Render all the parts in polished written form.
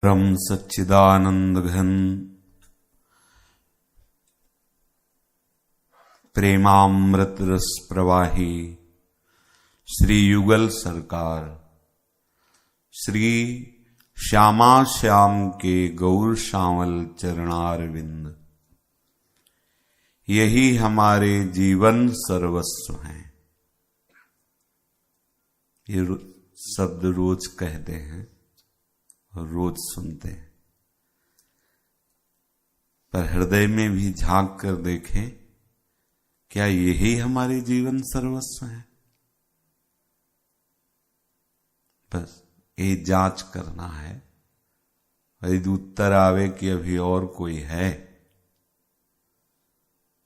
ब्रह्म सच्चिदानंद घन प्रेमामृत रस प्रवाही श्री युगल सरकार श्री श्यामा श्याम के गौर श्यामल चरणारविंद, यही हमारे जीवन सर्वस्व हैं। ये शब्द रोज कहते हैं और रोज सुनते हैं, पर हृदय में भी झांक कर देखें, क्या यही हमारे जीवन सर्वस्व है? बस ये जांच करना है। यदि उत्तर आवे कि अभी और कोई है,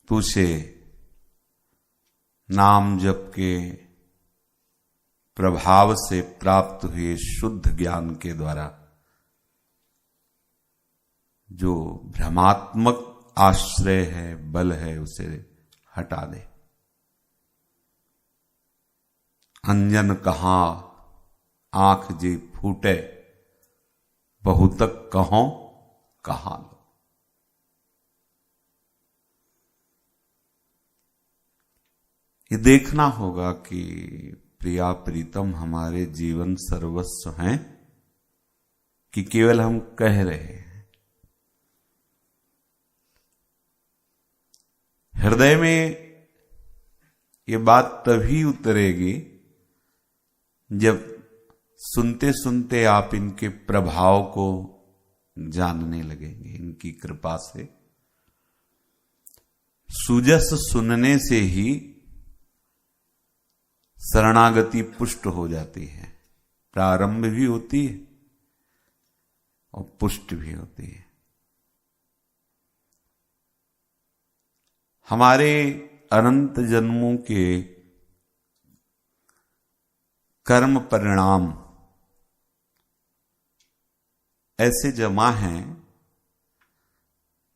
तो उसे नाम जप के प्रभाव से प्राप्त हुए शुद्ध ज्ञान के द्वारा जो भ्रमात्मक आश्रय है, बल है, उसे हटा दे। अंजन कहाँ आंख जी फूटे, बहुतक कहो कहा लो। ये देखना होगा कि प्रिया प्रीतम हमारे जीवन सर्वस्व हैं कि केवल हम कह रहे हैं। हृदय में ये बात तभी उतरेगी जब सुनते सुनते आप इनके प्रभाव को जानने लगेंगे। इनकी कृपा से सुजस सुनने से ही शरणागति पुष्ट हो जाती है। प्रारंभ भी होती है और पुष्ट भी होती है। हमारे अनंत जन्मों के कर्म परिणाम ऐसे जमा हैं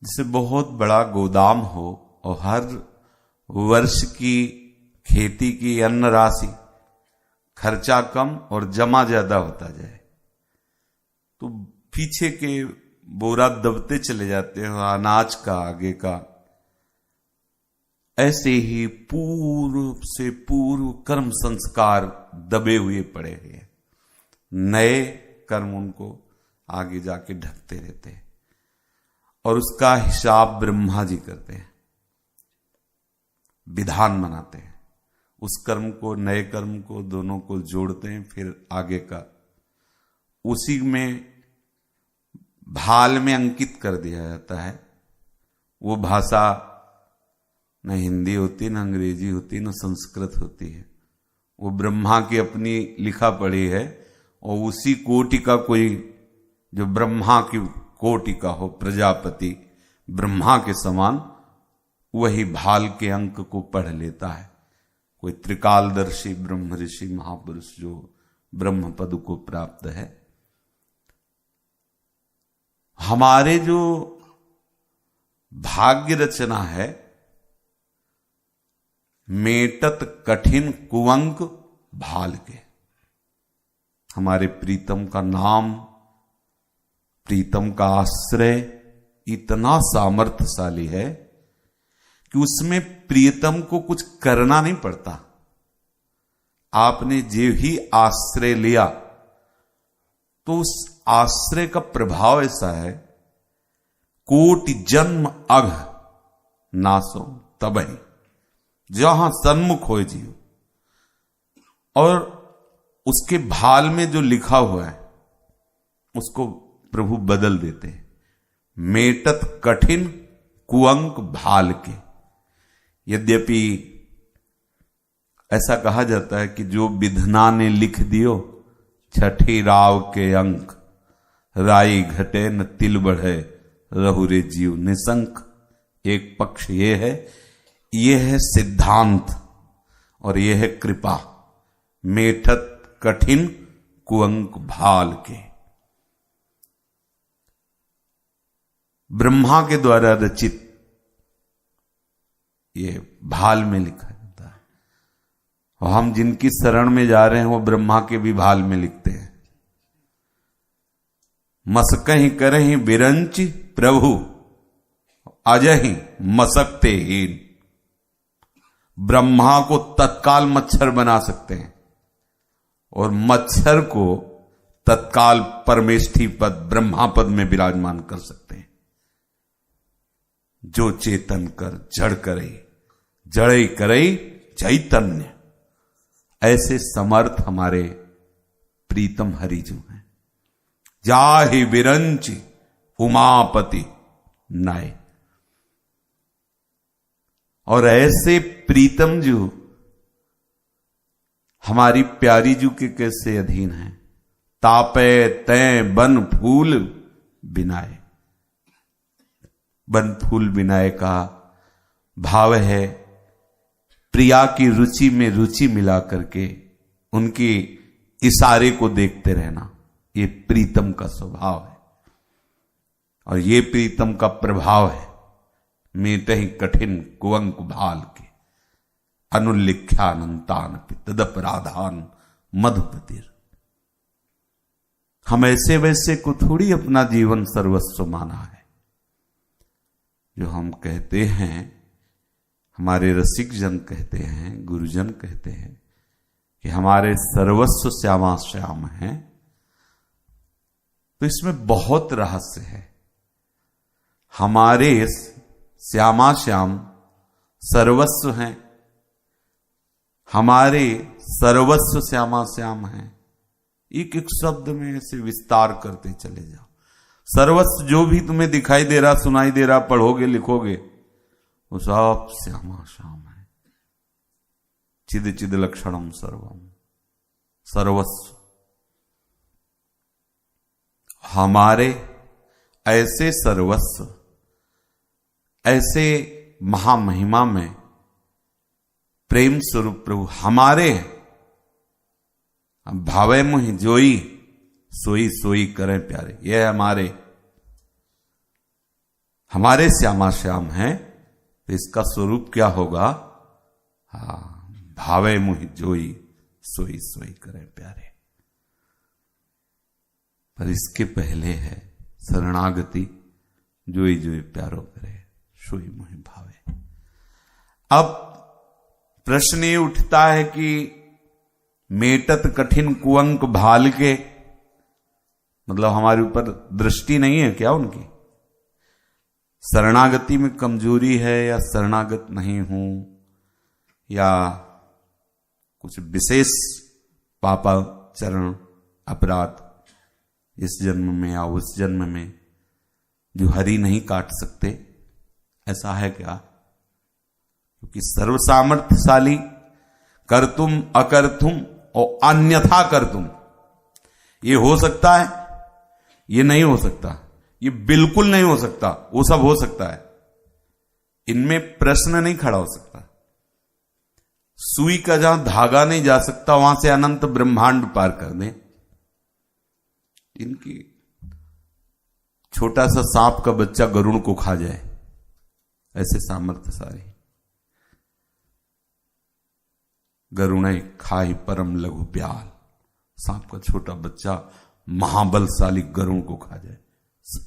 जैसे बहुत बड़ा गोदाम हो और हर वर्ष की खेती की अन्न राशि खर्चा कम और जमा ज्यादा होता जाए, तो पीछे के बोरा दबते चले जाते हैं अनाज का, आगे का। ऐसे ही पूर्व से पूर्व कर्म संस्कार दबे हुए पड़े हैं, नए कर्म उनको आगे जाके ढकते रहते हैं और उसका हिसाब ब्रह्मा जी करते हैं, विधान बनाते हैं। उस कर्म को, नए कर्म को, दोनों को जोड़ते हैं, फिर आगे का उसी में भाल में अंकित कर दिया जाता है। वो भाषा न हिंदी होती, न अंग्रेजी होती, न संस्कृत होती है। वो ब्रह्मा की अपनी लिखा पढ़ी है और उसी कोटि का कोई जो ब्रह्मा की कोटि का हो, प्रजापति ब्रह्मा के समान, वही भाल के अंक को पढ़ लेता है। कोई त्रिकालदर्शी ब्रह्म ऋषि महापुरुष जो ब्रह्म पद को प्राप्त है। हमारे जो भाग्य रचना है, मेटत कठिन कुअंक भाल के। हमारे प्रीतम का नाम, प्रीतम का आश्रय इतना सामर्थ्यशाली है कि उसमें प्रियतम को कुछ करना नहीं पड़ता। आपने जो ही आश्रय लिया तो उस आश्रय का प्रभाव ऐसा है, कोटि जन्म अघ नासो तबहि, जहां सन्मुख हो जीव, और उसके भाल में जो लिखा हुआ है उसको प्रभु बदल देते हैं। मेटत कठिन कुअंक भाल के। यद्यपि ऐसा कहा जाता है कि जो विधना ने लिख दियो, छठी राव के अंक, राई घटे न तिल बढ़े, रहुरे जीव निसंक। एक पक्ष ये है सिद्धांत और ये है कृपा। मेठत कठिन कुअंक भाल के। ब्रह्मा के द्वारा रचित ये भाल में लिखा जाता है, और हम जिनकी शरण में जा रहे हैं वो ब्रह्मा के भी भाल में लिखते हैं। मसकहि करहि बिरंच प्रभु, अजहि मसकते हीन। ब्रह्मा को तत्काल मच्छर बना सकते हैं और मच्छर को तत्काल परमेष्ठी पद ब्रह्मा पद में विराजमान कर सकते हैं। जो चेतन कर जड़ करे, जड़े करे चैतन्य, ऐसे समर्थ हमारे प्रीतम हरि जो हैं। जाहि विरंच उमापति नाय। और ऐसे प्रीतम जो हमारी प्यारी जू के कैसे अधीन है। तापे तय बन फूल बिनाए। बन फूल बिनाए का भाव है प्रिया की रुचि में रुचि मिला करके उनके इशारे को देखते रहना। ये प्रीतम का स्वभाव है और ये प्रीतम का प्रभाव है। मीते ही कठिन कुवंक भाल के अनुल्लिख्यानंतान तदपराधान मधुपतिर। हम ऐसे वैसे को थोड़ी अपना जीवन सर्वस्व माना है। जो हम कहते हैं, हमारे रसिक जन कहते हैं, गुरुजन कहते हैं कि हमारे सर्वस्व श्यामा श्याम हैं, तो इसमें बहुत रहस्य है। हमारे श्यामा श्याम सर्वस्व हैं, हमारे सर्वस्व श्यामा श्याम हैं। एक एक शब्द में ऐसे विस्तार करते चले जाओ। सर्वस्व जो भी तुम्हें दिखाई दे रहा, सुनाई दे रहा, पढ़ोगे लिखोगे, वो सब श्यामा श्याम है। चिद चिद लक्षणम सर्वम, सर्वस्व। हमारे ऐसे सर्वस्व, ऐसे महामहिमा में प्रेम स्वरूप प्रभु हमारे भावे मुहि जोई सोई सोई करें प्यारे। ये हमारे श्यामा श्याम है, तो इसका स्वरूप क्या होगा? हाँ, भावे मुहि जोई सोई सोई करें प्यारे। पर इसके पहले है शरणागति, जोई जोई प्यारो करे सोई मुहि भावे। अब प्रश्न ये उठता है कि मेटत कठिन कुअंक भाल के, मतलब हमारे ऊपर दृष्टि नहीं है क्या उनकी? शरणागति में कमजोरी है या शरणागत नहीं हूं, या कुछ विशेष पापाचरण अपराध इस जन्म में या उस जन्म में जो हरि नहीं काट सकते, ऐसा है क्या? क्योंकि सर्वसामर्थ्यशाली कर तुम अकर तुम और अन्यथा कर तुम, ये हो सकता है, ये नहीं हो सकता, ये बिल्कुल नहीं हो सकता, वो सब हो सकता है। इनमें प्रश्न नहीं खड़ा हो सकता। सुई का जहां धागा नहीं जा सकता, वहां से अनंत ब्रह्मांड पार कर दें। इनकी छोटा सा सांप का बच्चा गरुड़ को खा जाए, ऐसे सामर्थ्य सारे। गरुण खाई परम लघु ब्याल, सांप का छोटा बच्चा महाबलशाली गरुड़ को खा जाए।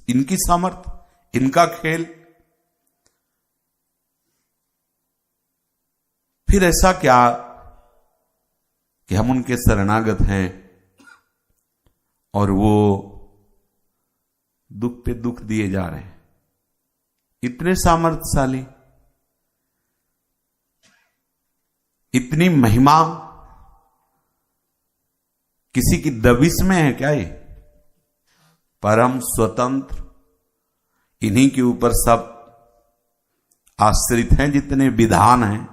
इनकी सामर्थ्य, इनका खेल। फिर ऐसा क्या कि हम उनके शरणागत हैं और वो दुख पे दुख दिए जा रहे हैं? इतने सामर्थ्यशाली, इतनी महिमा किसी की दबिश में है क्या? ये परम स्वतंत्र, इन्हीं के ऊपर सब आश्रित हैं। जितने विधान हैं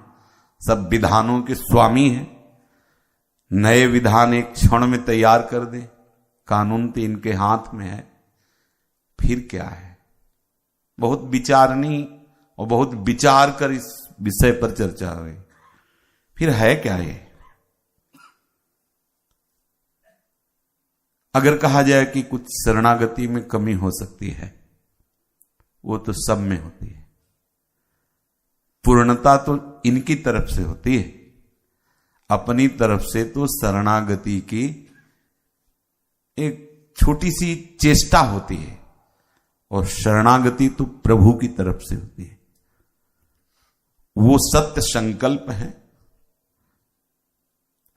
सब विधानों के स्वामी हैं। नए विधान एक क्षण में तैयार कर दे, कानून तो इनके हाथ में है। फिर क्या है? बहुत विचारनी और बहुत विचार कर इस विषय पर चर्चा हो रही। फिर है क्या ये? अगर कहा जाए कि कुछ शरणागति में कमी हो सकती है, वो तो सब में होती है। पूर्णता तो इनकी तरफ से होती है, अपनी तरफ से तो शरणागति की एक छोटी सी चेष्टा होती है, और शरणागति तो प्रभु की तरफ से होती है। वो सत्य संकल्प है।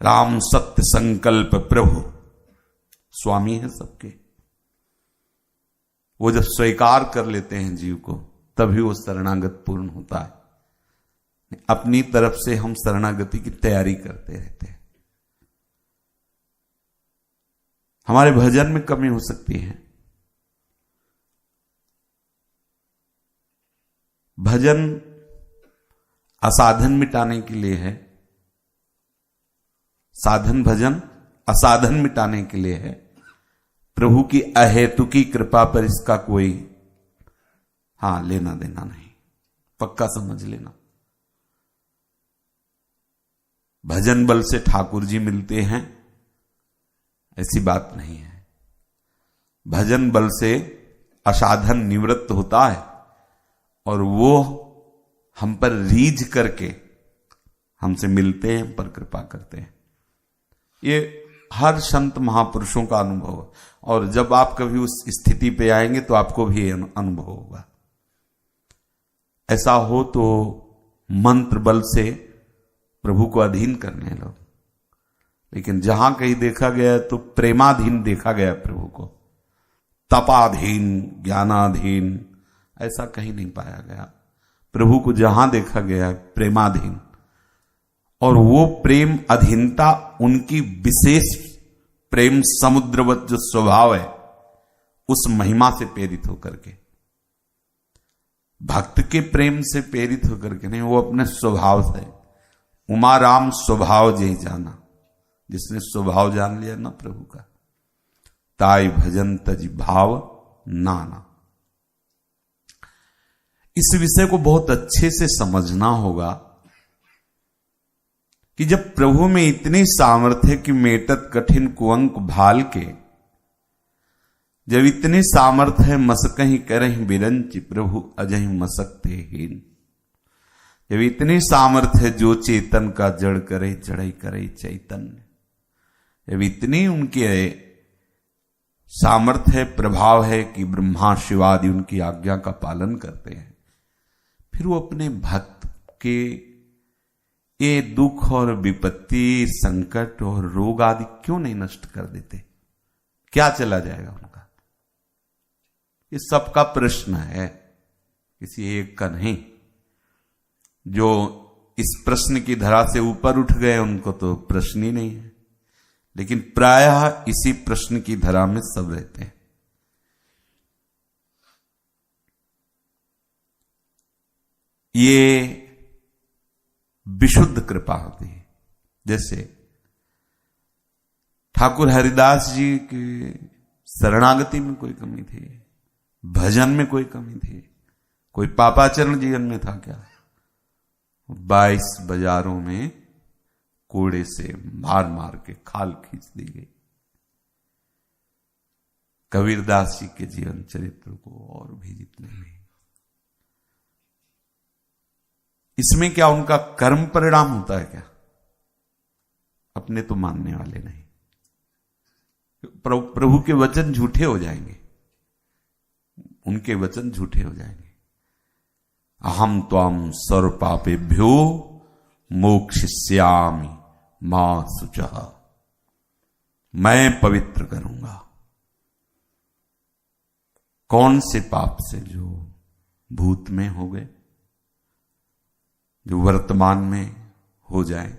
राम सत्य संकल्प प्रभु स्वामी है सबके। वो जब स्वीकार कर लेते हैं जीव को, तभी वो शरणागत पूर्ण होता है। अपनी तरफ से हम शरणागति की तैयारी करते रहते हैं। हमारे भजन में कमी हो सकती है। भजन असाधन मिटाने के लिए है, साधन भजन असाधन मिटाने के लिए है। प्रभु की अहेतुकी कृपा पर इसका कोई लेना देना नहीं, पक्का समझ लेना। भजन बल से ठाकुर जी मिलते हैं, ऐसी बात नहीं है। भजन बल से असाधन निवृत्त होता है, और वो हम पर रीझ करके हमसे मिलते हैं, हम पर कृपा करते हैं। ये हर संत महापुरुषों का अनुभव है, और जब आप कभी उस स्थिति पे आएंगे तो आपको भी अनुभव होगा। ऐसा हो तो मंत्र बल से प्रभु को अधीन करने लो, लेकिन जहां कहीं देखा गया तो प्रेमाधीन देखा गया प्रभु को, तपाधीन ज्ञानाधीन ऐसा कहीं नहीं पाया गया। प्रभु को जहां देखा गया प्रेमाधीन, और वो प्रेम अधीनता उनकी विशेष प्रेम समुद्रवत जो स्वभाव है, उस महिमा से प्रेरित होकर के, भक्त के प्रेम से प्रेरित होकर के नहीं, वो अपने स्वभाव से। उमा राम स्वभाव जय जाना, जिसने स्वभाव जान लिया ना प्रभु का, ताई भजन तज भाव नाना। इस विषय को बहुत अच्छे से समझना होगा कि जब प्रभु में इतनी सामर्थ्य कि मेटत कठिन कुअंक भाल के, जब इतनी सामर्थ्य है मसकहीं करहीं बिरंच प्रभु अजहीं मसकते हीन, जब इतनी सामर्थ्य है जो चेतन का जड़ करे जड़ई करे चैतन्य, जब इतनी उनके सामर्थ्य प्रभाव है कि ब्रह्मा शिवादि उनकी आज्ञा का पालन करते हैं, फिर वो अपने भक्त के ये दुख और विपत्ति संकट और रोग आदि क्यों नहीं नष्ट कर देते? क्या चला जाएगा उनका? ये सबका प्रश्न है, किसी एक का नहीं। जो इस प्रश्न की धरा से ऊपर उठ गए उनको तो प्रश्न ही नहीं है, लेकिन प्रायः इसी प्रश्न की धरा में सब रहते हैं। ये विशुद्ध कृपा होती है। जैसे ठाकुर हरिदास जी के शरणागति में कोई कमी थी, भजन में कोई कमी थी, कोई पापाचरण जीवन में था क्या? 22 बाजारों में कोड़े से मार मार के खाल खींच दी गई। कबीरदास जी के जीवन चरित्र को और भी जितने में, इसमें क्या उनका कर्म परिणाम होता है क्या? अपने तो मानने वाले नहीं। प्रभु के वचन झूठे हो जाएंगे, उनके वचन झूठे हो जाएंगे। अहम त्वाम सर्व पापेभ्यो मोक्षयिष्यामि मां शुचः, मैं पवित्र करूंगा। कौन से पाप से? जो भूत में हो गए, जो वर्तमान में हो जाए,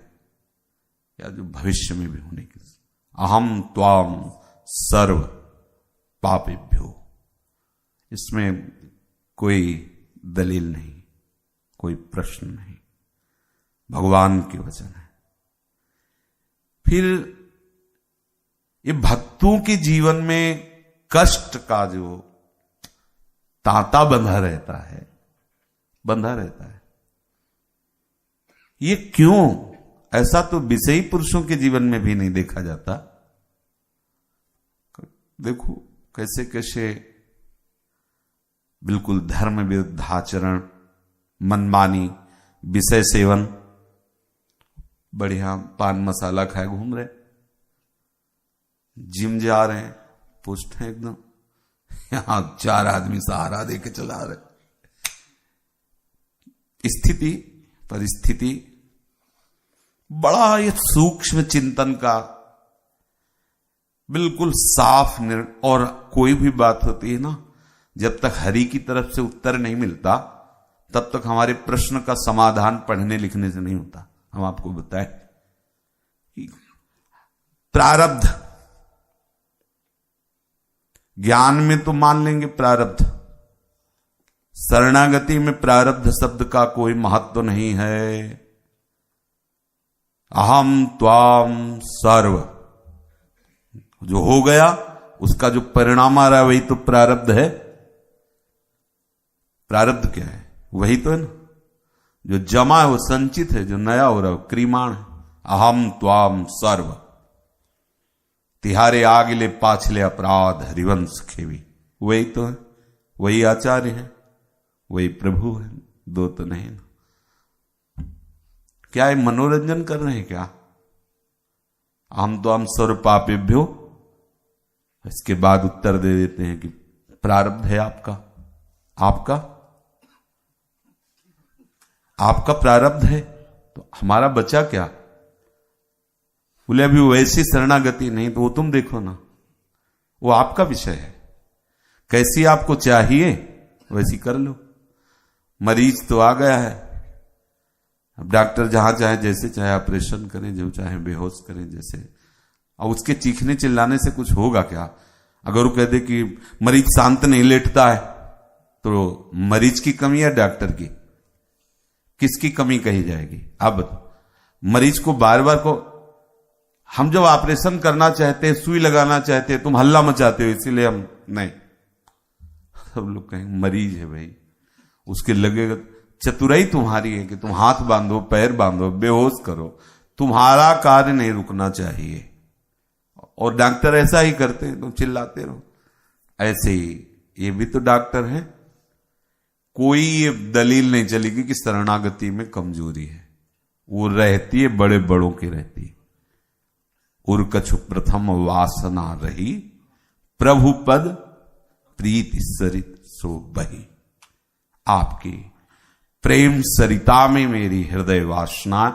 या जो भविष्य में भी होने की। अहम त्वाम सर्व पापेभ्यो, इसमें कोई दलील नहीं, कोई प्रश्न नहीं, भगवान के वचन है। फिर ये भक्तों के जीवन में कष्ट का जो तांता बंधा रहता है, बंधा रहता है। ये क्यों? ऐसा तो विषयी पुरुषों के जीवन में भी नहीं देखा जाता। देखो कैसे कैसे बिल्कुल धर्म विरुद्ध आचरण, मनमानी, विषय सेवन, बढ़िया पान मसाला खाए घूम रहे, जिम जा रहे हैं, पुष्ट है एकदम, यहां 4 आदमी सहारा देके चला रहे। स्थिति परिस्थिति बड़ा ये सूक्ष्म चिंतन का बिल्कुल साफ और कोई भी बात होती है ना, जब तक हरि की तरफ से उत्तर नहीं मिलता तब तक हमारे प्रश्न का समाधान पढ़ने लिखने से नहीं होता। हम आपको बताएं प्रारब्ध, ज्ञान में तो मान लेंगे प्रारब्ध, शरणागति में प्रारब्ध शब्द का कोई महत्व नहीं है। अहम त्वाम सर्व, जो हो गया उसका जो परिणाम आ रहा है वही तो प्रारब्ध है। प्रारब्ध क्या है? वही तो है ना, जो जमा है वो संचित है, जो नया हो रहा है क्रियमाण है। अहम त्वाम सर्व, तिहारे आगले पाछले अपराध हरिवंश खेवी, वही तो है, वही आचार्य है, वही प्रभु है, दो तो नहीं ना। क्या है, मनोरंजन कर रहे हैं क्या? हम तो हम सर्व पापेभ्यो, इसके बाद उत्तर दे देते हैं कि प्रारब्ध है आपका, आपका प्रारब्ध है, तो हमारा बचा क्या? बोले अभी वैसी शरणागति नहीं, तो वो तुम देखो ना, वो आपका विषय है, कैसी आपको चाहिए वैसी कर लो। मरीज तो आ गया है, अब डॉक्टर जहां चाहे जैसे चाहे ऑपरेशन करें, जो चाहे बेहोश करें जैसे, और उसके चीखने चिल्लाने से कुछ होगा क्या? अगर वो कह दे कि मरीज शांत नहीं लेटता है, तो मरीज की कमी है डॉक्टर की? किसकी कमी कही जाएगी? अब मरीज को बार बार को, हम जब ऑपरेशन करना चाहते हैं, सुई लगाना चाहते हैं, तुम हल्ला मचाते हो, इसीलिए हम नहीं। सब लोग कहेंगे मरीज है भाई, उसके लगेगा, चतुराई तुम्हारी है कि तुम हाथ बांधो, पैर बांधो, बेहोश करो, तुम्हारा कार्य नहीं रुकना चाहिए। और डॉक्टर ऐसा ही करते हैं, तुम चिल्लाते रहो। ऐसे ही ये भी तो डॉक्टर है, कोई ये दलील नहीं चलेगी कि शरणागति में कमजोरी है, वो रहती है बड़े बड़ों की रहती है। उर कछु प्रथम वासना रही, प्रभु पद प्रीति सरित सो बही। आपकी प्रेम सरिता में मेरी हृदय वासना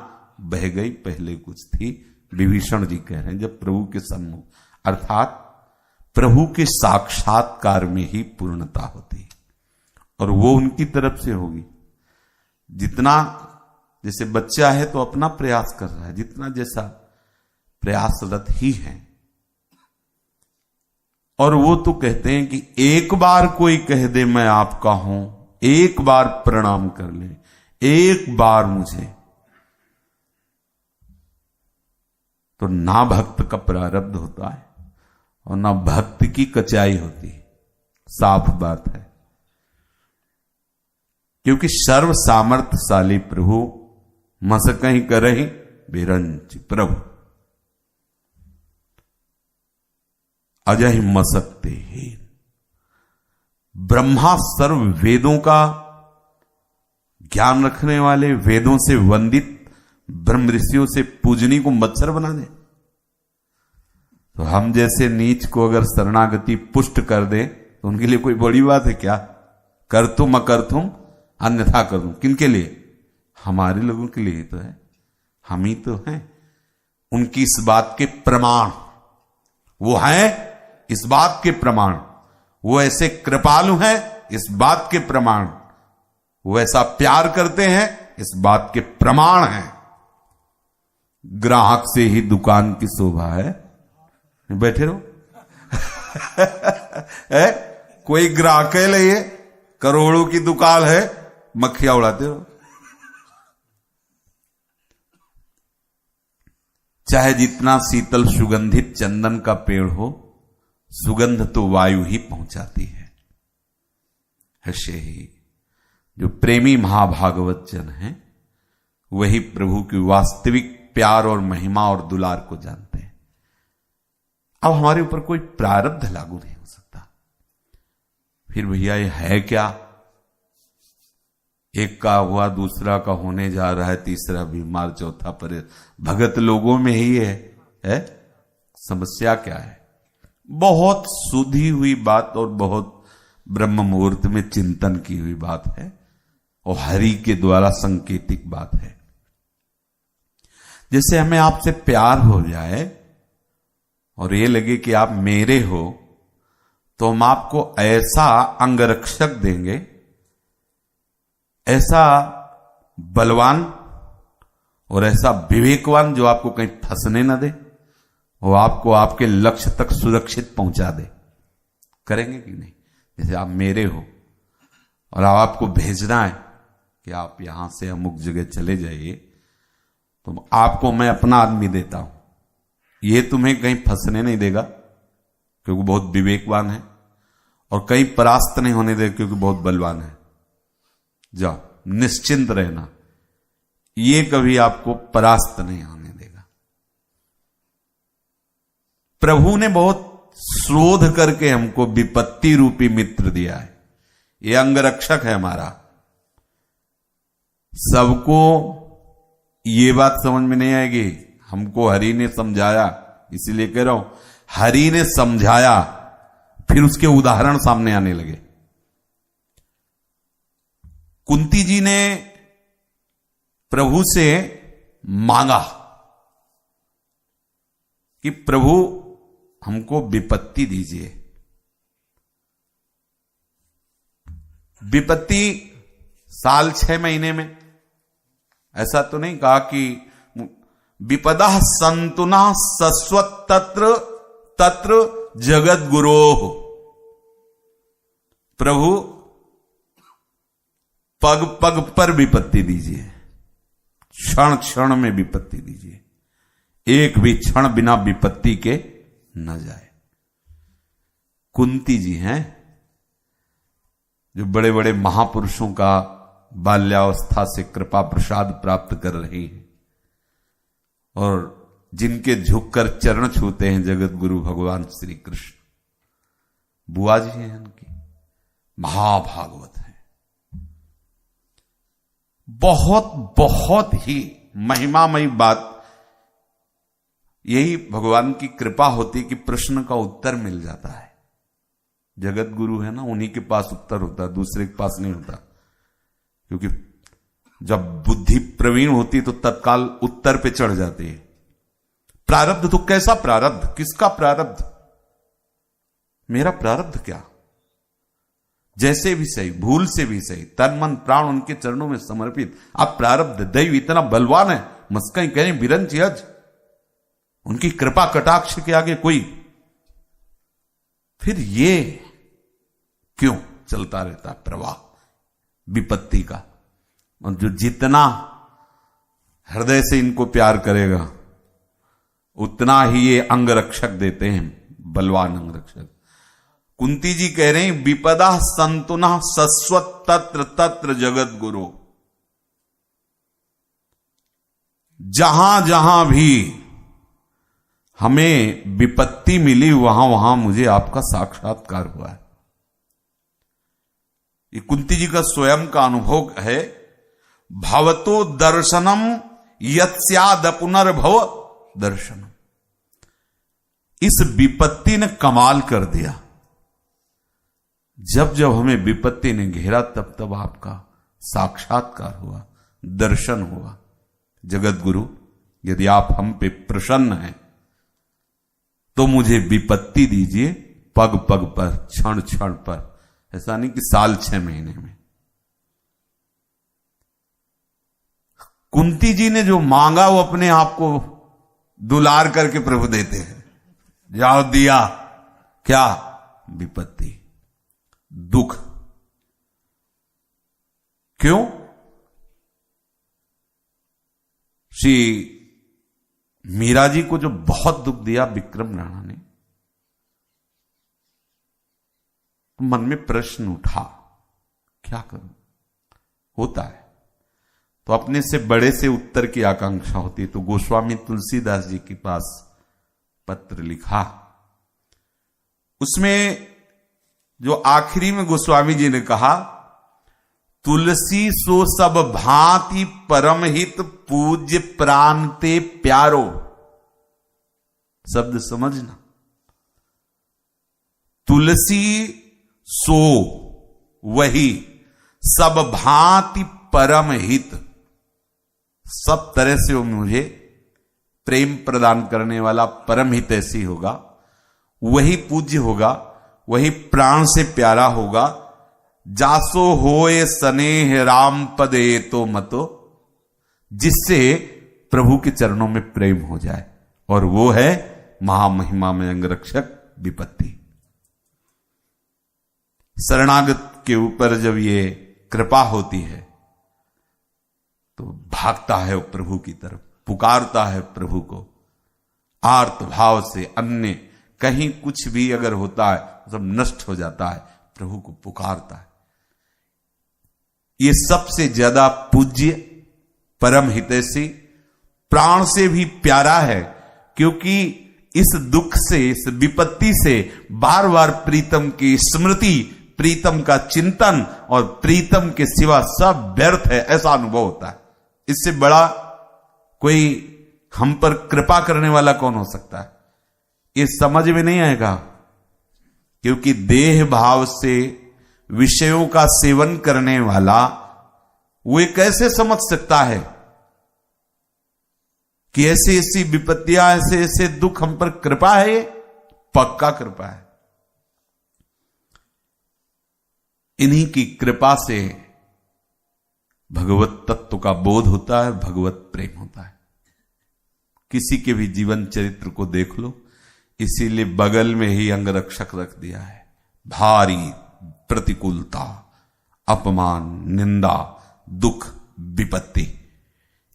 बह गई, पहले कुछ थी। विभीषण जी कह रहे हैं जब प्रभु के सम्मुख, अर्थात प्रभु के साक्षात्कार में ही पूर्णता होती है, और वो उनकी तरफ से होगी। जितना जैसे बच्चा है तो अपना प्रयास कर रहा है, जितना जैसा प्रयासरत ही है। और वो तो कहते हैं कि एक बार कोई कह दे मैं आपका हूं, एक बार प्रणाम कर ले, एक बार मुझे, तो ना भक्त का प्रारब्ध होता है और ना भक्त की कचाई होती है। साफ बात है, क्योंकि सर्व सामर्थ्यशाली प्रभु मसकहीं करही बिरंच प्रभु, अजय मसकते ही। ब्रह्मा सर्व वेदों का ज्ञान रखने वाले, वेदों से वंदित, ब्रह्म ऋषियों से पूजनी को मत्सर बना दे, तो हम जैसे नीच को अगर शरणागति पुष्ट कर दे तो उनके लिए कोई बड़ी बात है क्या? कर तुम अकर तुम अन्यथा कर दूं, किनके लिए? हमारे लोगों के लिए तो है, हम ही तो हैं उनकी इस बात के प्रमाण। वो हैं इस बात के प्रमाण, वो ऐसे कृपालु हैं इस बात के प्रमाण, वो ऐसा प्यार करते हैं इस बात के प्रमाण हैं। ग्राहक से ही दुकान की शोभा है, बैठे रहो कोई ग्राहक है लिए, करोड़ों की दुकान है, मक्खियां उड़ाते रहो। चाहे जितना शीतल सुगंधित चंदन का पेड़ हो, सुगंध तो वायु ही पहुंचाती है। ऐसे ही जो प्रेमी महाभागवत जन हैं वही प्रभु की वास्तविक प्यार और महिमा और दुलार को जानते हैं। अब हमारे ऊपर कोई प्रारब्ध लागू नहीं हो सकता। फिर भैया ये है क्या? एक का हुआ, दूसरा का होने जा रहा है, तीसरा बीमार, चौथा पर भगत लोगों में ही है? समस्या क्या है? बहुत सुधी हुई बात और बहुत ब्रह्म मुहूर्त में चिंतन की हुई बात है और हरि के द्वारा संकेतिक बात है। जैसे हमें आपसे प्यार हो जाए और ये लगे कि आप मेरे हो, तो हम आपको ऐसा अंगरक्षक देंगे, ऐसा बलवान और ऐसा विवेकवान जो आपको कहीं फंसने न दे, वो आपको आपके लक्ष्य तक सुरक्षित पहुंचा दे। करेंगे कि नहीं? जैसे आप मेरे हो और आपको भेजना है कि आप यहां से अमुक जगह चले जाइए, तो आपको मैं अपना आदमी देता हूं, ये तुम्हें कहीं फंसने नहीं देगा क्योंकि बहुत विवेकवान है, और कहीं परास्त नहीं होने देगा क्योंकि बहुत बलवान है। जाओ, निश्चिंत रहना, ये कभी आपको परास्त नहीं होने देगा। प्रभु ने बहुत शोध करके हमको विपत्ति रूपी मित्र दिया है। ये अंगरक्षक है हमारा। सबको ये बात समझ में नहीं आएगी, हमको हरि ने समझाया, इसीलिए कह रहा हूं, हरि ने समझाया, फिर उसके उदाहरण सामने आने लगे। कुंती जी ने प्रभु से मांगा कि प्रभु हमको विपत्ति दीजिए। विपत्ति साल 6 महीने में, ऐसा तो नहीं कहा कि विपदा संतुना सस्वत तत्र तत्र जगत गुरो। प्रभु पग पग पर विपत्ति दीजिए, क्षण क्षण में विपत्ति दीजिए, एक भी क्षण बिना विपत्ति के न जाए। कुंती जी हैं जो बड़े बड़े महापुरुषों का बाल्यावस्था से कृपा प्रसाद प्राप्त कर रही हैं और जिनके झुककर चरण छूते हैं जगत गुरु भगवान श्री कृष्ण। बुआ जी हैं उनकी, महाभागवत है। बहुत बहुत ही महिमामयी बात, यही भगवान की कृपा होती कि प्रश्न का उत्तर मिल जाता है। जगत गुरु है ना, उन्हीं के पास उत्तर होता है, दूसरे के पास नहीं होता। क्योंकि जब बुद्धि प्रवीण होती तो तत्काल उत्तर पे चढ़ जाती है। प्रारब्ध तो कैसा प्रारब्ध, किसका प्रारब्ध? मेरा प्रारब्ध क्या? जैसे भी सही, भूल से भी सही, तन मन प्राण उनके चरणों में समर्पित। आप प्रारब्ध दैव इतना बलवान है, मस्कई कहें बिरंची हज, उनकी कृपा कटाक्ष के आगे कोई, फिर ये क्यों चलता रहता प्रवाह विपत्ति का। और जो जितना हृदय से इनको प्यार करेगा उतना ही ये अंगरक्षक देते हैं, बलवान अंगरक्षक। कुंती जी कह रहे हैं विपदा संतुना सस्वत तत्र तत्र जगत गुरु। जहां जहां भी हमें विपत्ति मिली वहां वहां मुझे आपका साक्षात्कार हुआ है। ये कुंती जी का स्वयं का अनुभव है। भवतो दर्शनम यत्स्याद पुनर्भव दर्शनम। इस विपत्ति ने कमाल कर दिया। जब जब हमें विपत्ति ने घेरा तब तब आपका साक्षात्कार हुआ, दर्शन हुआ। जगत गुरु, यदि आप हम पे प्रसन्न हैं तो मुझे विपत्ति दीजिए, पग पग पर, क्षण क्षण पर। ऐसा नहीं कि साल 6 महीने में। कुंती जी ने जो मांगा वो अपने आप को दुलार करके प्रभु देते हैं। जाओ दिया, क्या? विपत्ति, दुख। क्यों? श्री मीरा जी को जो बहुत दुख दिया विक्रम राणा ने, मन में प्रश्न उठा, क्या करूं? होता है तो अपने से बड़े से उत्तर की आकांक्षा होती है। तो गोस्वामी तुलसीदास जी के पास पत्र लिखा, उसमें जो आखिरी में गोस्वामी जी ने कहा, तुलसी सो सब भांति परम हित पूज्य प्रांते प्यारो। शब्द समझना, तुलसी सो वही सब भांति परम हित। सब तरह से वो मुझे प्रेम प्रदान करने वाला परम हित ऐसी होगा, वही पूज्य होगा, वही प्राण से प्यारा होगा। जासो होए स्नेह राम पदे तो मतो, जिससे प्रभु के चरणों में प्रेम हो जाए, और वो है महामहिमा में अंगरक्षक विपत्ति। शरणागत के ऊपर जब ये कृपा होती है तो भागता है वो प्रभु की तरफ, पुकारता है प्रभु को आर्त भाव से। अन्य कहीं कुछ भी अगर होता है सब नष्ट हो जाता है, प्रभु को पुकारता है। ये सबसे ज्यादा पूज्य, परम हितैषी, प्राण से भी प्यारा है, क्योंकि इस दुख से, इस विपत्ति से बार बार प्रीतम की स्मृति, प्रीतम का चिंतन और प्रीतम के सिवा सब व्यर्थ है, ऐसा अनुभव होता है। इससे बड़ा कोई हम पर कृपा करने वाला कौन हो सकता है? ये समझ में नहीं आएगा, क्योंकि देह भाव से विषयों का सेवन करने वाला वो कैसे समझ सकता है कि ऐसी ऐसी विपत्तियां, ऐसे ऐसे दुख हम पर कृपा है? ये पक्का कृपा है। इन्हीं की कृपा से भगवत तत्व का बोध होता है, भगवत प्रेम होता है। किसी के भी जीवन चरित्र को देख लो, इसीलिए बगल में ही अंगरक्षक रख दिया है। भारी प्रतिकूलता, अपमान, निंदा, दुख, विपत्ति,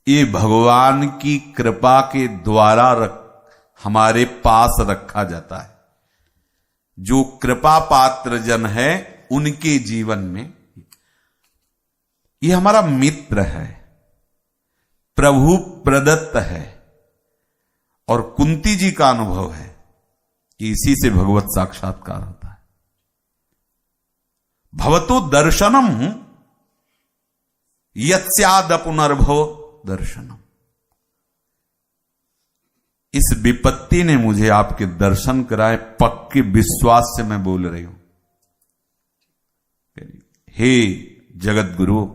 ये भगवान की कृपा के द्वारा हमारे पास रखा जाता है। जो कृपा पात्र जन है उनके जीवन में ये हमारा मित्र है, प्रभु प्रदत्त है। और कुंती जी का अनुभव है कि इसी से भगवत साक्षात्कार होता है। भवतो दर्शनम यत्स्याद पुनर्भव दर्शनम। इस विपत्ति ने मुझे आपके दर्शन कराए, पक्के विश्वास से मैं बोल रही हूं। हे जगत गुरु,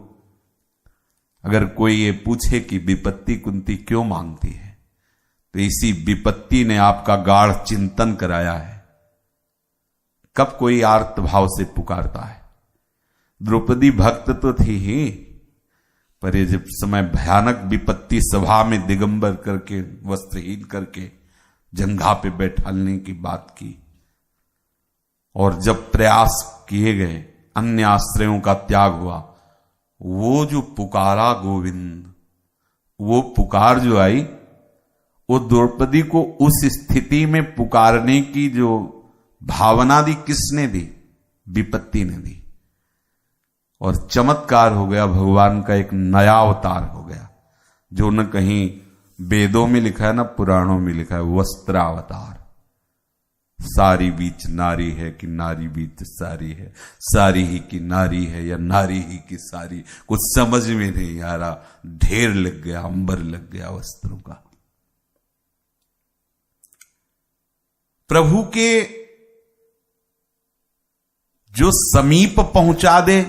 अगर कोई ये पूछे कि विपत्ति कुंती क्यों मांगती है, तो इसी विपत्ति ने आपका गाढ़ चिंतन कराया है। कब कोई आर्त भाव से पुकारता है? द्रौपदी भक्त तो थी ही, पर ये जब समय भयानक विपत्ति सभा में दिगंबर करके, वस्त्रहीन करके जंघा पे बैठालने की बात की, और जब प्रयास किए गए, अन्य आश्रयों का त्याग हुआ, वो जो पुकारा गोविंद, वो पुकार जो आई, वो द्रौपदी को उस स्थिति में पुकारने की जो भावना दी, किसने दी? विपत्ति ने दी। और चमत्कार हो गया, भगवान का एक नया अवतार हो गया, जो न कहीं वेदों में लिखा है, न पुराणों में लिखा है, वस्त्रावतार। सारी बीच नारी है कि नारी बीच सारी है, सारी ही की नारी है या नारी ही की सारी, कुछ समझ में नहीं आ रहा। ढेर लग गया, अंबर लग गया वस्त्रों का। प्रभु के जो समीप पहुंचा दे,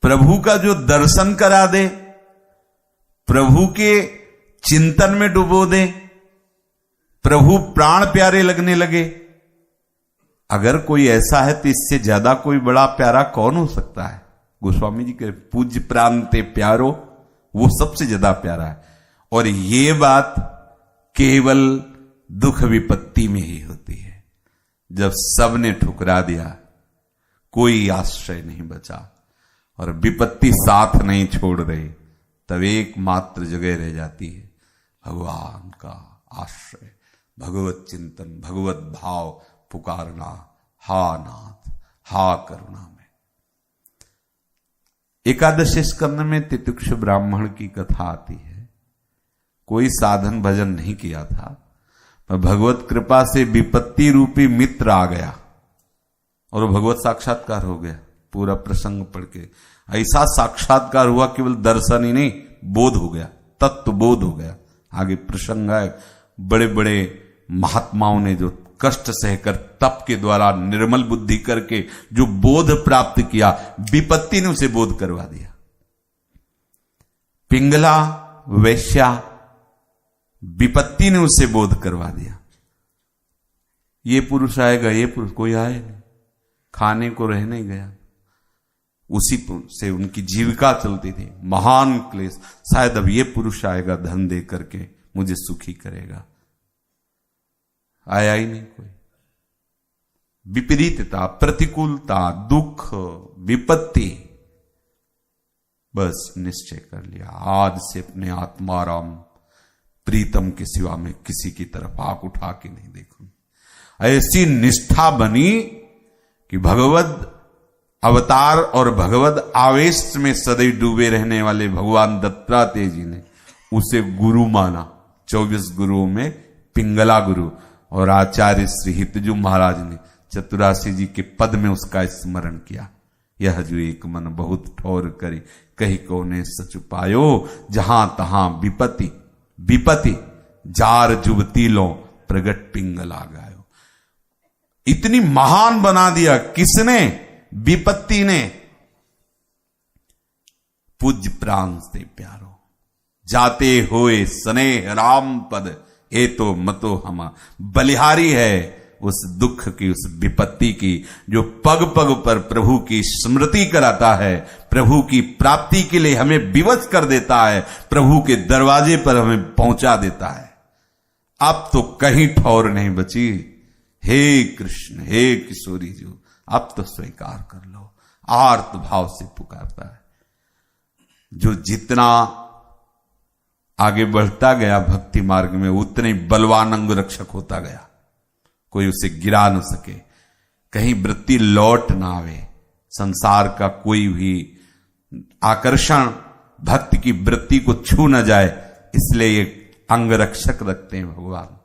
प्रभु का जो दर्शन करा दे, प्रभु के चिंतन में डुबो दे, प्रभु प्राण प्यारे लगने लगे। अगर कोई ऐसा है तो इससे ज्यादा कोई बड़ा प्यारा कौन हो सकता है? गोस्वामी जी के पूज्य प्रांते प्यारो, वो सबसे ज्यादा प्यारा है। और ये बात केवल दुख विपत्ति में ही होती है। जब सबने ठुकरा दिया, कोई आश्रय नहीं बचा और विपत्ति साथ नहीं छोड़ रही, तब एकमात्र जगह रह जाती है भगवान का आश्रय, भगवत चिंतन, भगवत भाव, पुकारना, हा नाथ, हा करुणा में। एकादश स्कंद में तितिक्ष ब्राह्मण की कथा आती है। कोई साधन भजन नहीं किया था, पर भगवत कृपा से विपत्ति रूपी मित्र आ गया और भगवत साक्षात्कार हो गया। पूरा प्रसंग पढ़ के ऐसा साक्षात्कार हुआ, केवल दर्शन ही नहीं, बोध हो गया, तत्व बोध हो गया। आगे प्रसंग है, बड़े बड़े महात्माओं ने जो कष्ट सहकर तप के द्वारा निर्मल बुद्धि करके जो बोध प्राप्त किया, विपत्ति ने उसे बोध करवा दिया। पिंगला वैश्या, विपत्ति ने उसे बोध करवा दिया। ये पुरुष आएगा, ये पुरुष कोई आए नहीं, खाने को रह नहीं गया, उसी से उनकी जीविका चलती थी। महान क्लेश, शायद अब ये पुरुष आएगा धन दे करके मुझे सुखी करेगा, आया ही नहीं कोई। विपरीतता, प्रतिकूलता, दुख, विपत्ति, बस निश्चय कर लिया आज से अपने आत्माराम प्रीतम के सिवा में किसी की तरफ आंख उठा के नहीं देखूं। ऐसी निष्ठा बनी कि भगवद अवतार और भगवद आवेश में सदैव डूबे रहने वाले भगवान दत्तात्रेय जी ने उसे गुरु माना। 24 गुरुओं में पिंगला गुरु, और आचार्य श्री हितजू महाराज ने चतुरासी जी के पद में उसका स्मरण किया। यह जो एक मन बहुत ठौर करे, कही कोने सच पायो, जहां तहां विपत्ति विपत्ति, जार जुबती लो प्रगट पिंगला गायो। इतनी महान बना दिया किसने? विपत्ति ने। पूज्य प्राण से प्यारो, जाते होए स्नेह राम पद, ए तो मतो हमा। बलिहारी है उस दुख की, उस विपत्ति की, जो पग पग पर प्रभु की स्मृति कराता है, प्रभु की प्राप्ति के लिए हमें विवश कर देता है, प्रभु के दरवाजे पर हमें पहुंचा देता है। अब तो कहीं ठौर नहीं बची। हे कृष्ण, हे किशोरी जी, अब तो स्वीकार कर लो। आर्त भाव से पुकारता है। जो जितना आगे बढ़ता गया भक्ति मार्ग में, उतने बलवान अंग रक्षक होता गया, कोई उसे गिरा न सके, कहीं वृत्ति लौट ना आवे, संसार का कोई भी आकर्षण भक्त की वृत्ति को छू न जाए, इसलिए ये अंग रक्षक रखते हैं भगवान।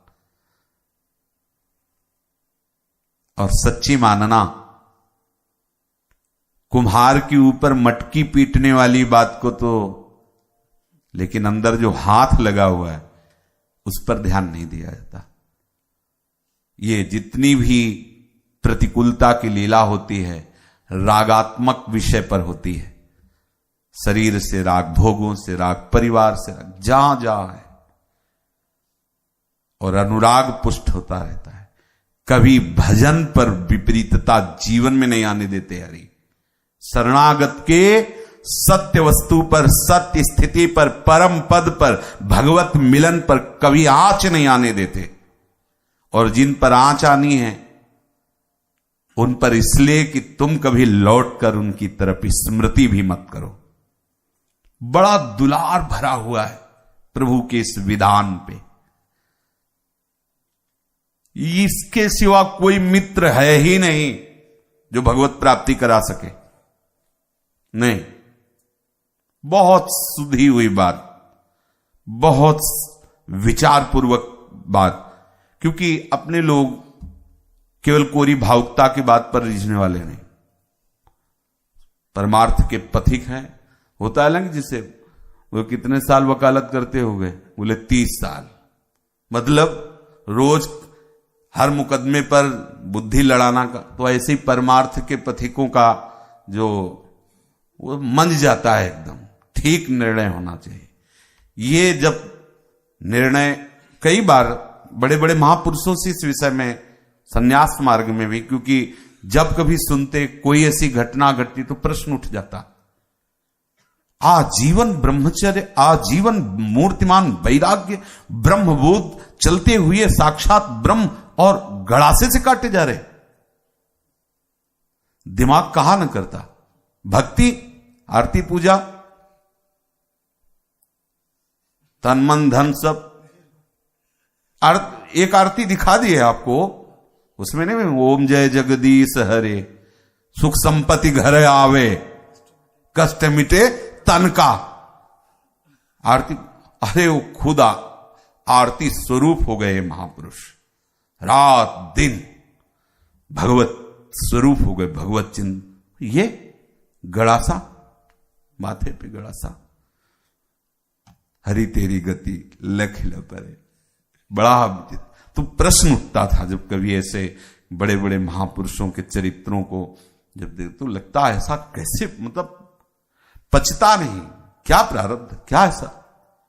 और सच्ची मानना, कुम्हार के ऊपर मटकी पीटने वाली बात को तो, लेकिन अंदर जो हाथ लगा हुआ है उस पर ध्यान नहीं दिया जाता। ये जितनी भी प्रतिकूलता की लीला होती है, रागात्मक विषय पर होती है। शरीर से राग, भोगों से राग, परिवार से राग, जहां जहां है, और अनुराग पुष्ट होता रहता है। कभी भजन पर विपरीतता जीवन में नहीं आने देते हरि। शरणागत के सत्य वस्तु पर, सत्य स्थिति पर, परम पद पर, भगवत मिलन पर कभी आंच नहीं आने देते। और जिन पर आंच आनी है उन पर इसलिए कि तुम कभी लौट कर उनकी तरफ स्मृति भी मत करो। बड़ा दुलार भरा हुआ है प्रभु के इस विधान पे। इसके सिवा कोई मित्र है ही नहीं जो भगवत प्राप्ति करा सके। नहीं, बहुत सुधी हुई बात, बहुत विचारपूर्वक बात, क्योंकि अपने लोग केवल कोरी भावुकता की बात पर रिझने वाले नहीं, परमार्थ के पथिक हैं। होता है ना, जिसे वो कितने साल वकालत करते हो गए? बोले 30 साल। मतलब रोज हर मुकदमे पर बुद्धि लड़ाना का। तो ऐसे ही परमार्थ के पथिकों का जो वो मंज जाता है एकदम। ठीक निर्णय होना चाहिए। ये जब निर्णय, कई बार बड़े बड़े महापुरुषों से इस विषय में, संन्यास मार्ग में भी, क्योंकि जब कभी सुनते कोई ऐसी घटना घटती तो प्रश्न उठ जाता। आजीवन ब्रह्मचर्य, आजीवन मूर्तिमान वैराग्य, ब्रह्मबोध, चलते हुए साक्षात ब्रह्म, और गड़ासे से काटे जा रहे। दिमाग कहा न करता। भक्ति, आरती पूजा, तन मन धन सब। एक आरती दिखा दी है आपको, उसमें नहीं, ओम जय जगदीश हरे, सुख संपत्ति घर आवे, कष्ट मिटे तन का। आरती, अरे वो खुदा आरती स्वरूप हो गए महापुरुष। रात दिन भगवत स्वरूप हो गए, भगवत चिन्ह। ये गड़ासा, माथे पे गड़ासा। हरि तेरी गति लखिल परे। बड़ा तो प्रश्न उठता था जब कभी ऐसे बड़े बड़े महापुरुषों के चरित्रों को जब देखते तो लगता है ऐसा कैसे, मतलब पचता नहीं, क्या प्रारब्ध, क्या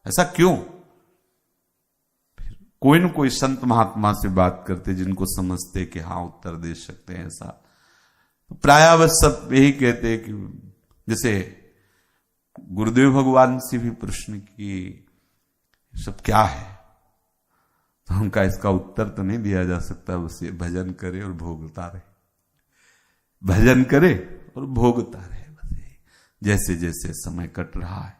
ऐसा क्यों। फिर कोई न कोई संत महात्मा से बात करते जिनको समझते कि हाँ उत्तर दे सकते हैं ऐसा, तो प्रायः बस सब यही कहते कि जैसे गुरुदेव भगवान से भी प्रश्न की सब क्या है, तो उनका इसका उत्तर तो नहीं दिया जा सकता, बस ये भजन करे और भोगता रहे, भजन करे और भोगता रहे, बस जैसे जैसे समय कट रहा है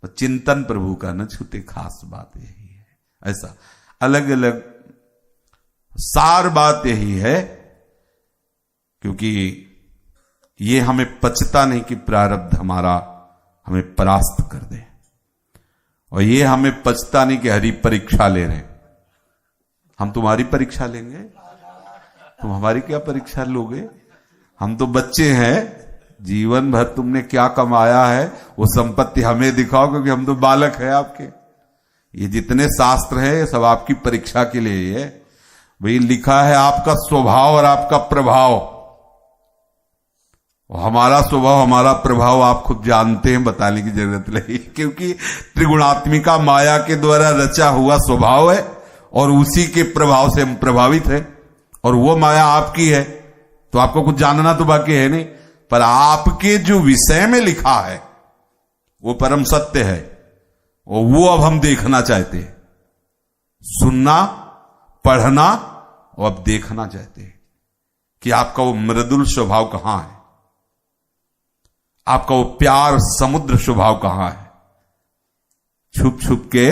तो चिंतन प्रभु का न छूटे, खास बात यही है। ऐसा अलग अलग सार बात यही है, क्योंकि ये हमें पचता नहीं कि प्रारब्ध हमारा हमें परास्त कर दे, और ये हमें पचता नहीं कि हरी परीक्षा ले रहे, हम तुम्हारी परीक्षा लेंगे, तुम हमारी क्या परीक्षा लोगे, हम तो बच्चे हैं, जीवन भर तुमने क्या कमाया है वो संपत्ति हमें दिखाओ, क्योंकि हम तो बालक हैं आपके। ये जितने शास्त्र हैं ये सब आपकी परीक्षा के लिए है। भाई लिखा है आपका स्वभाव और आपका प्रभाव, और हमारा स्वभाव हमारा प्रभाव आप खुद जानते हैं, बताने की जरूरत नहीं, क्योंकि त्रिगुणात्मिका माया के द्वारा रचा हुआ स्वभाव है और उसी के प्रभाव से हम प्रभावित हैं, और वो माया आपकी है, तो आपको कुछ जानना तो बाकी है नहीं, पर आपके जो विषय में लिखा है वो परम सत्य है, और वो अब हम देखना चाहते हैं, सुनना पढ़ना और अब देखना चाहते हैं कि आपका वो मृदुल स्वभाव कहां है, आपका वो प्यार समुद्र स्वभाव कहां है। छुप छुप के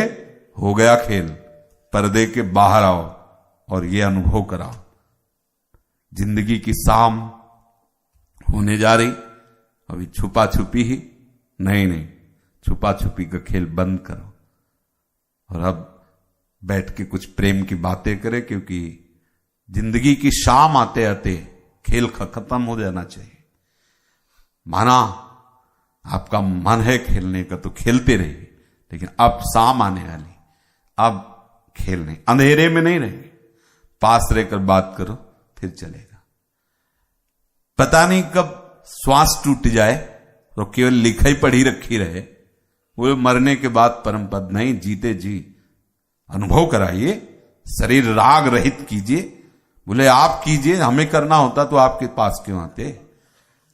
हो गया खेल, पर्दे के बाहर आओ और ये अनुभव कराओ, जिंदगी की शाम होने जा रही, अभी छुपा छुपी ही नहीं, छुपा छुपी का खेल बंद करो और अब बैठ के कुछ प्रेम की बातें करें, क्योंकि जिंदगी की शाम आते आते खेल खत्म हो जाना चाहिए। माना आपका मन है खेलने का तो खेलते रहिए, लेकिन अब शाम आने वाली, अब खेलने अंधेरे में नहीं रहेंगे, पास रहकर बात करो फिर चलेगा। पता नहीं कब श्वास टूट जाए तो केवल लिखाई पढ़ी रखी रहे, वो मरने के बाद परम पद नहीं, जीते जी अनुभव कराइए, शरीर राग रहित कीजिए। बोले आप कीजिए, हमें करना होता तो आपके पास क्यों आते,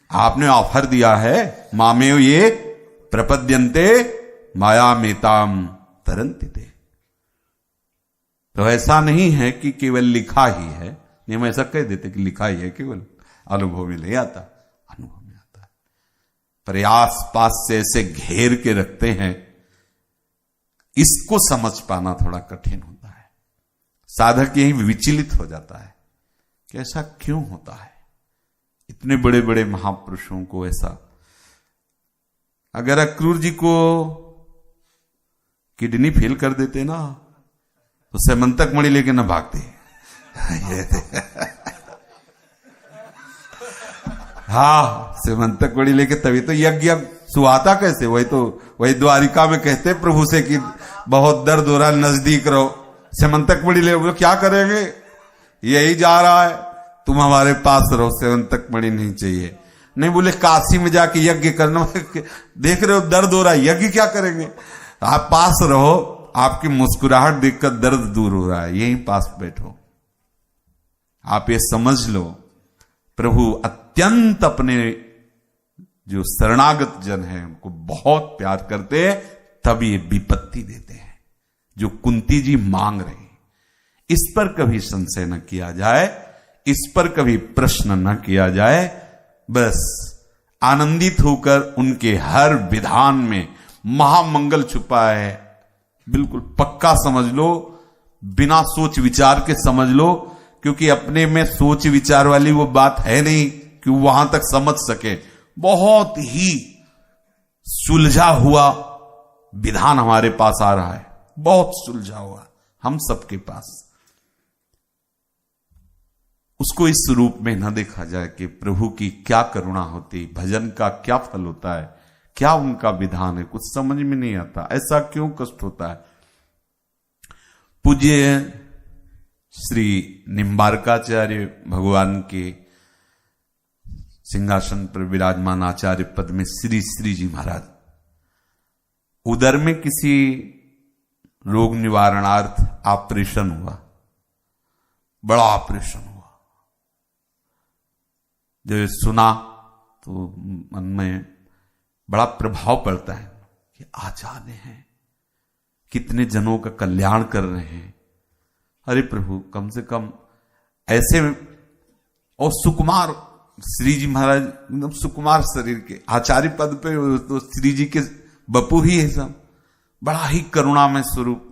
आपने ऑफर दिया है, मामेव ये प्रपद्यन्ते माया मेताम तरन्ति ते। तो ऐसा नहीं है कि केवल लिखा ही है, नहीं हम ऐसा कह देते कि लिखा ही है, केवल अनुभव में ले आता, अनुभव में आता है। प्रयास पास से ऐसे घेर के रखते हैं, इसको समझ पाना थोड़ा कठिन होता है। साधक यही विचलित हो जाता है कि ऐसा क्यों होता है। इतने बड़े बड़े महापुरुषों को ऐसा, अगर अक्रूर जी को किडनी फेल कर देते ना तो सेमंतक मणि लेके ना भागते हाँ सेमंतक मणि लेके, तभी तो यज्ञ सुहाता कैसे। वही द्वारिका में कहते प्रभु से कि बहुत दर्द हो रहा है, नजदीक रहो, सेमंतक मणि ले। बोले क्या करेंगे, यही जा रहा है, तुम हमारे पास रहो, सेमंतक मणि नहीं चाहिए। नहीं बोले काशी में जाके यज्ञ करना, देख रहे हो दर्द हो रहा है, यज्ञ क्या करेंगे, आप पास रहो, आपकी मुस्कुराहट देखकर दर्द दूर हो रहा है, यहीं पास बैठो। आप ये समझ लो, प्रभु अत्यंत अपने जो शरणागत जन है उनको बहुत प्यार करते हैं, तब ये विपत्ति देते हैं जो कुंती जी मांग रहे हैं। इस पर कभी संशय न किया जाए, इस पर कभी प्रश्न न किया जाए, बस आनंदित होकर उनके हर विधान में महामंगल छुपा है, बिल्कुल पक्का समझ लो, बिना सोच विचार के समझ लो, क्योंकि अपने में सोच विचार वाली वो बात है नहीं कि वहां तक समझ सके। बहुत ही सुलझा हुआ विधान हमारे पास आ रहा है, बहुत सुलझा हुआ हम सबके पास। उसको इस रूप में न देखा जाए कि प्रभु की क्या करुणा होती, भजन का क्या फल होता है, क्या उनका विधान है, कुछ समझ में नहीं आता, ऐसा क्यों कष्ट होता है। पूज्य श्री निम्बारकाचार्य भगवान के सिंहासन पर विराजमान आचार्य पद में श्री श्री जी महाराज, उदर में किसी रोग निवारणार्थ ऑपरेशन हुआ, बड़ा ऑपरेशन हुआ। जब ये सुना तो मन में बड़ा प्रभाव पड़ता है कि आचार्य हैं, कितने जनों का कल्याण कर रहे हैं। अरे प्रभु, कम से कम ऐसे में, और सुकुमार श्री जी महाराज एकदम सुकुमार शरीर के, आचार्य पद पे तो श्री जी के बपू ही है सब, बड़ा ही करुणामय स्वरूप।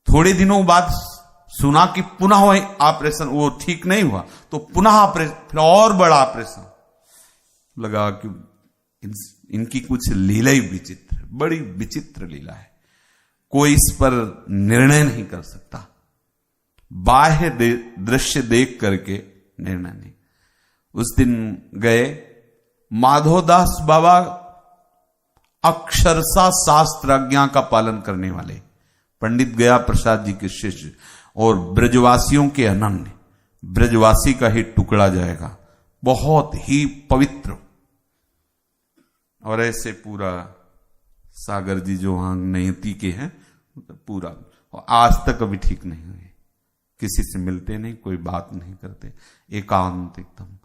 थोड़े दिनों बाद सुना कि पुनः वही ऑपरेशन, वो ठीक नहीं हुआ तो पुनः ऑपरेशन, फिर और बड़ा ऑपरेशन। लगा कि इनकी कुछ लीला ही विचित्र, बड़ी विचित्र लीला है, कोई इस पर निर्णय नहीं कर सकता। बाह्य दृश्य देख करके निर्णय नहीं। उस दिन गए माधोदास बाबा, अक्षरशः शास्त्राज्ञा का पालन करने वाले पंडित गया प्रसाद जी के शिष्य, और ब्रजवासियों के अनन्य, ब्रजवासी का ही टुकड़ा जाएगा, बहुत ही पवित्र। और ऐसे पूरा सागर जी जो वहां नयती के हैं, पूरा आज तक कभी ठीक नहीं हुए, किसी से मिलते नहीं, कोई बात नहीं करते, एकांत एकदम।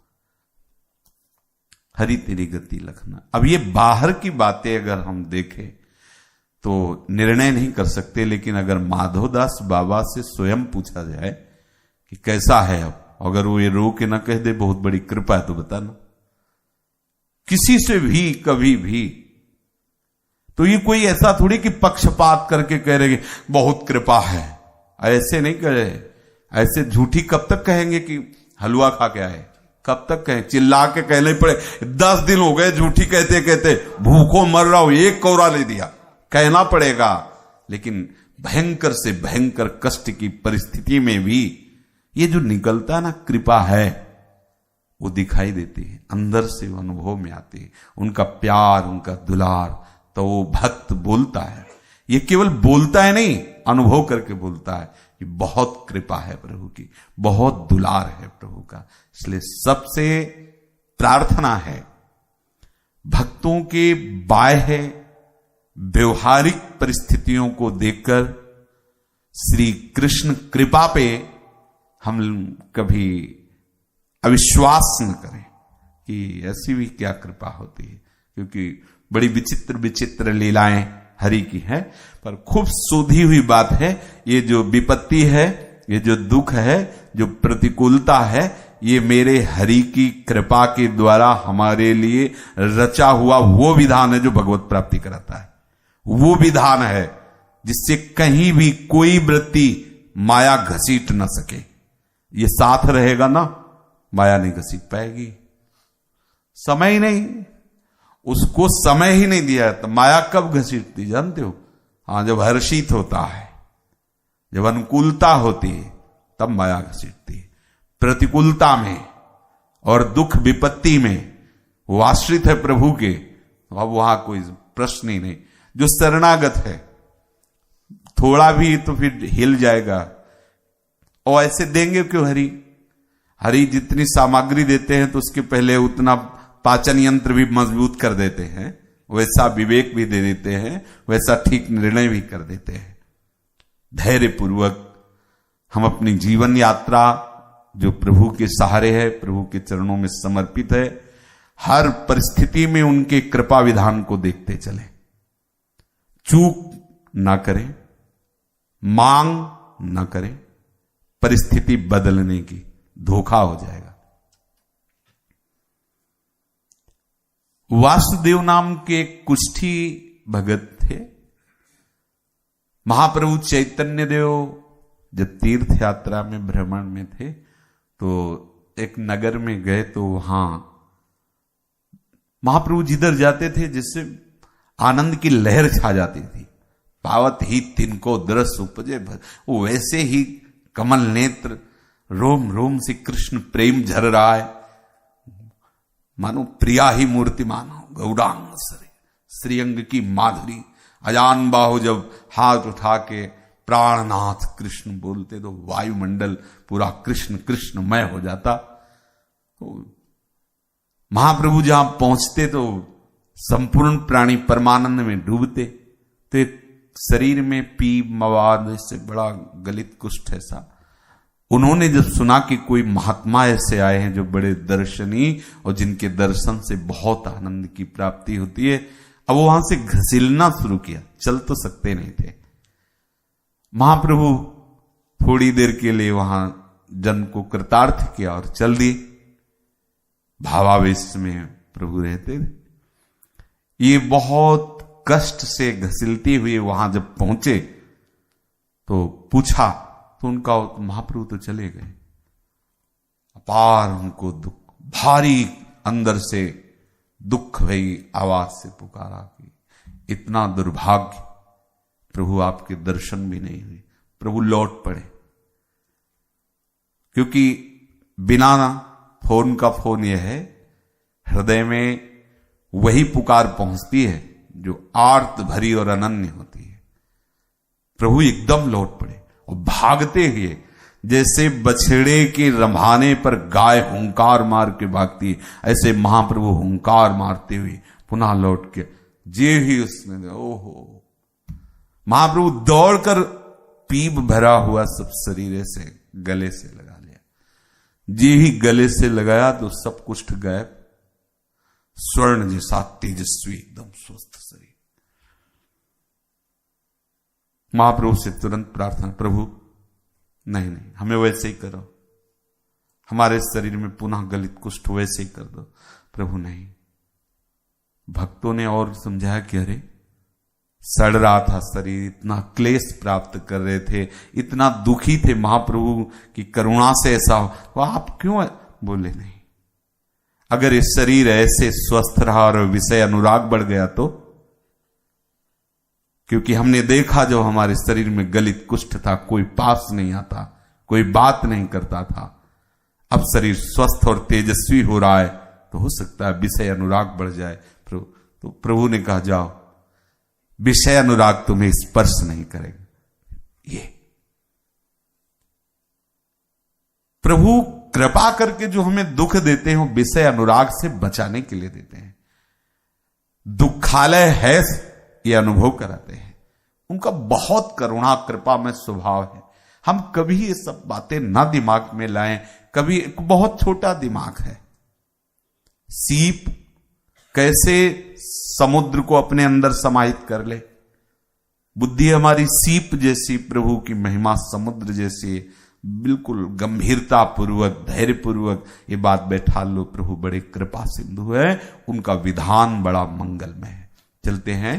हरि तेरी गति लखना। अब ये बाहर की बातें अगर हम देखें तो निर्णय नहीं कर सकते, लेकिन अगर माधवदास बाबा से स्वयं पूछा जाए कि कैसा है अब, अगर वो ये रो के ना कह दे बहुत बड़ी कृपा है तो बताना, किसी से भी कभी भी। तो ये कोई ऐसा थोड़ी कि पक्षपात करके कह रहे बहुत कृपा है, ऐसे नहीं कह रहे। ऐसे झूठी कब तक कहेंगे कि हलवा खा के आए, कब तक कहें, चिल्ला के कहने पड़े। 10 दिन हो गए झूठी कहते कहते, भूखों मर रहा हूं, एक कौरा ले दिया, कहना पड़ेगा। लेकिन भयंकर से भयंकर कष्ट की परिस्थिति में भी ये जो निकलता है ना, कृपा है, वो दिखाई देती है, अंदर से वो अनुभव में आती है, उनका प्यार, उनका दुलार। तो वो भक्त बोलता है, ये केवल बोलता है नहीं, अनुभव करके बोलता है, ये बहुत कृपा है प्रभु की, बहुत दुलार है प्रभु का। इसलिए सबसे प्रार्थना है, भक्तों के बाह्य व्यवहारिक परिस्थितियों को देखकर श्री कृष्ण कृपा पे हम कभी अविश्वास न करें कि ऐसी भी क्या कृपा होती है, क्योंकि बड़ी विचित्र विचित्र लीलाएं हरि की है। पर खूब शोधी हुई बात है, ये जो विपत्ति है, ये जो दुख है, जो प्रतिकूलता है, ये मेरे हरि की कृपा के द्वारा हमारे लिए रचा हुआ वो विधान है जो भगवत प्राप्ति कराता है। वो विधान है जिससे कहीं भी कोई वृत्ति माया घसीट न सके। ये साथ रहेगा ना, माया नहीं घसीट पाएगी। समय ही नहीं, उसको समय ही नहीं दिया तो माया कब घसीटती जानते हो? हाँ, जब हर्षित होता है, जब अनुकूलता होती है, तब माया घसीटती है। प्रतिकूलता में और दुख विपत्ति में वो आश्रित है प्रभु के, अब वहां कोई प्रश्न ही नहीं। जो शरणागत है, थोड़ा भी तो फिर हिल जाएगा। और ऐसे देंगे क्यों हरि? हरि जितनी सामग्री देते हैं तो उसके पहले उतना पाचन यंत्र भी मजबूत कर देते हैं, वैसा विवेक भी दे देते हैं, वैसा ठीक निर्णय भी कर देते हैं। धैर्य पूर्वक हम अपनी जीवन यात्रा जो प्रभु के सहारे है, प्रभु के चरणों में समर्पित है, हर परिस्थिति में उनके कृपा विधान को देखते चले, चूक ना करें, मांग ना करें, परिस्थिति बदलने की, धोखा हो जाएगा। वासुदेव नाम के कुष्ठी भगत थे। महाप्रभु चैतन्य देव जब तीर्थ यात्रा में भ्रमण में थे तो एक नगर में गए, तो वहां महाप्रभु जिधर जाते थे जिससे आनंद की लहर छा जाती थी। पावत ही तिनको दरस उपजे, वो वैसे ही कमल नेत्र, रोम रोम से कृष्ण प्रेम झर रहा है, मानो प्रिया ही मूर्ति मानो गौरांग श्रीअंग की माधुरी। अजान बाहु जब हाथ उठा के प्राणनाथ कृष्ण बोलते तो वायुमंडल पूरा कृष्ण कृष्णमय हो जाता। तो महाप्रभु जहां पहुंचते तो संपूर्ण प्राणी परमानंद में डूबते। तो एक शरीर में पीप मवाद से बड़ा गलित कुष्ठ ऐसा। उन्होंने जब सुना कि कोई महात्मा ऐसे आए हैं जो बड़े दर्शनी और जिनके दर्शन से बहुत आनंद की प्राप्ति होती है, अब वो वहां से घसीलना शुरू किया। चल तो सकते नहीं थे। महाप्रभु थोड़ी देर के लिए वहां जन को कृतार्थ किया और चल दिए। भावावेश में प्रभु रहते थे। ये बहुत कष्ट से घसीलते हुए वहां जब पहुंचे तो पूछा, तो उनका महाप्रभु तो चले गए। अपार उनको दुख, भारी अंदर से दुख भई आवाज से पुकारा कि इतना दुर्भाग्य, प्रभु आपके दर्शन भी नहीं हुए। प्रभु लौट पड़े, क्योंकि बिना फोन का फोन यह है, हृदय में वही पुकार पहुंचती है जो आर्त भरी और अनन्य होती है। प्रभु एकदम लौट पड़े और भागते हुए, जैसे बछड़े के रंभाने पर गाय हुंकार मार के भागती है, ऐसे महाप्रभु हुंकार मारते हुए पुनः लौट के जे ही उसने, ओहो, महाप्रभु दौड़कर पीप भरा हुआ सब शरीर से गले से लगा लिया। जे ही गले से लगाया तो सब कुष्ठ गायब, स्वर्ण जैसा तेजस्वी एकदम स्वस्थ शरीर। महाप्रभु से तुरंत प्रार्थना, प्रभु नहीं नहीं, हमें वैसे ही करो, हमारे शरीर में पुनः गलित कुष्ठ वैसे ही कर दो। प्रभु नहीं। भक्तों ने और समझाया कि अरे सड़ रहा था शरीर, इतना क्लेश प्राप्त कर रहे थे, इतना दुखी थे महाप्रभु की करुणा से ऐसा हो, तो आप क्यों? बोले नहीं, अगर इस शरीर ऐसे स्वस्थ रहा और विषय अनुराग बढ़ गया तो, क्योंकि हमने देखा जो हमारे शरीर में गलित कुष्ठ था, कोई पास नहीं आता, कोई बात नहीं करता था। अब शरीर स्वस्थ और तेजस्वी हो रहा है तो हो सकता है विषय अनुराग बढ़ जाए। तो प्रभु ने कहा, जाओ, विषय अनुराग तुम्हें स्पर्श नहीं करेगा। ये प्रभु कृपा करके जो हमें दुख देते हैं वो विषय अनुराग से बचाने के लिए देते हैं। दुखालय है ये अनुभव कराते हैं। उनका बहुत करुणा कृपा में स्वभाव है। हम कभी ये सब बातें ना दिमाग में लाएं। कभी बहुत छोटा दिमाग है। सीप कैसे समुद्र को अपने अंदर समाहित कर ले, बुद्धि हमारी सीप जैसी, प्रभु की महिमा समुद्र जैसी। बिल्कुल गंभीरता पूर्वक, धैर्य पूर्वक ये बात बैठा लो। प्रभु बड़े कृपा सिंधु है, उनका विधान बड़ा मंगलमय है। चलते हैं